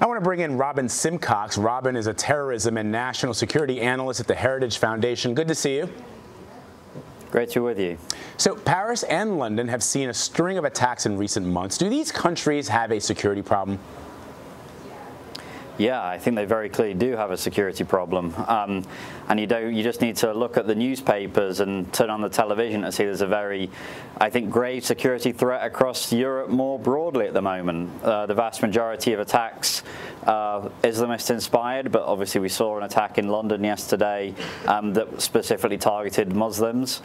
I want to bring in Robin Simcox. Robin is a terrorism and national security analyst at the Heritage Foundation. Good to see you. Great to be with you. So Paris and London have seen a string of attacks in recent months. Do these countries have a security problem? Yeah, I think they very clearly do have a security problem, and you just need to look at the newspapers and turn on the television to see there's a very, I think, grave security threat across Europe more broadly at the moment. The vast majority of attacks Islamist inspired, but obviously we saw an attack in London yesterday that specifically targeted Muslims.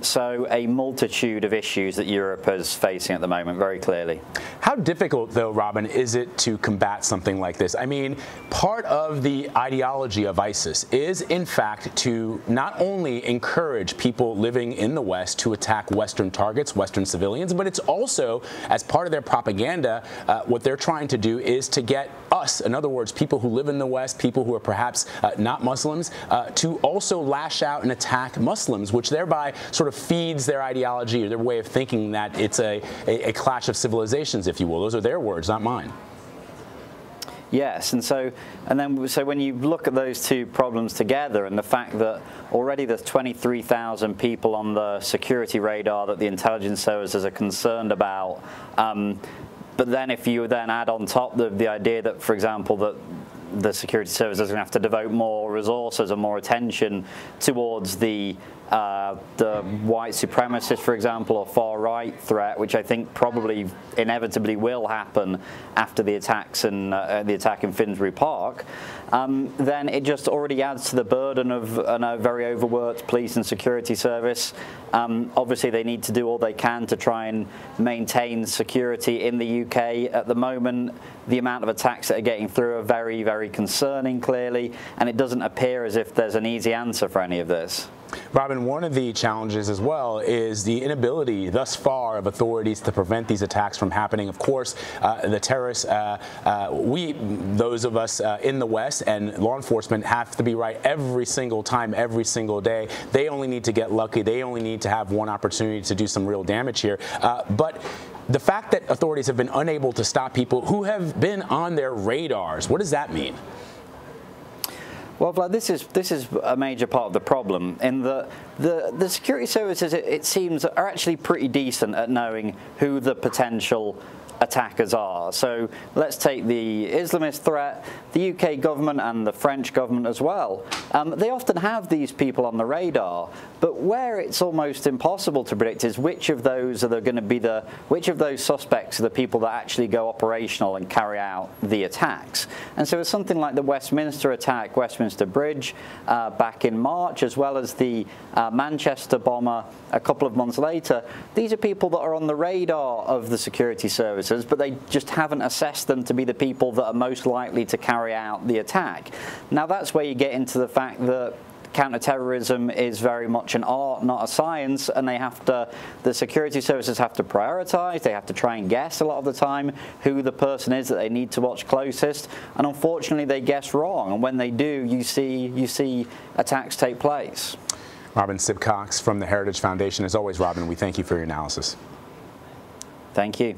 So a multitude of issues that Europe is facing at the moment, very clearly. How difficult, though, Robin, is it to combat something like this? I mean, part of the ideology of ISIS is, in fact, to not only encourage people living in the West to attack Western targets, Western civilians, but it's also, as part of their propaganda, what they're trying to do is to get us, in other words, people who live in the West, people who are perhaps not Muslims, to also lash out and attack Muslims, which thereby sort of feeds their ideology or their way of thinking that it's a clash of civilizations, if you will. Those are their words, not mine. Yes, so when you look at those two problems together, and the fact that already there's 23,000 people on the security radar that the intelligence services are concerned about, but then if you then add on top the idea that, for example, that the security service is going to have to devote more resources and more attention towards the white supremacist, for example, or far-right threat, which I think probably inevitably will happen after the attacks and the attack in Finsbury Park, then it just already adds to the burden of a very overworked police and security service. Obviously, they need to do all they can to try and maintain security in the UK. At the moment, the amount of attacks that are getting through are very, very concerning, clearly, and it doesn't appear as if there's an easy answer for any of this. Robin, one of the challenges as well is the inability thus far of authorities to prevent these attacks from happening. Of course, the terrorists, those of us in the West and law enforcement have to be right every single time, every single day. They only need to get lucky. They only need to have one opportunity to do some real damage here. But the fact that authorities have been unable to stop people who have been on their radars, what does that mean? Well, Vlad, this is a major part of the problem, in that the security services, it seems, are actually pretty decent at knowing who the potential attackers are. So let's take the Islamist threat. The UK government and the French government as well, they often have these people on the radar, but where it's almost impossible to predict is which of those are going to be which of those suspects are the people that actually go operational and carry out the attacks. And so it's something like the Westminster attack, Westminster Bridge, back in March, as well as the Manchester bomber a couple of months later. These are people that are on the radar of the security services, but they just haven't assessed them to be the people that are most likely to carry out the attack. Now that's where you get into the fact that counter-terrorism is very much an art, not a science, and the security services have to prioritize. They have to try and guess a lot of the time who the person is that they need to watch closest, and unfortunately they guess wrong, and when they do, you see attacks take place. Robin Simcox from the Heritage Foundation. As always, Robin, we thank you for your analysis. Thank you.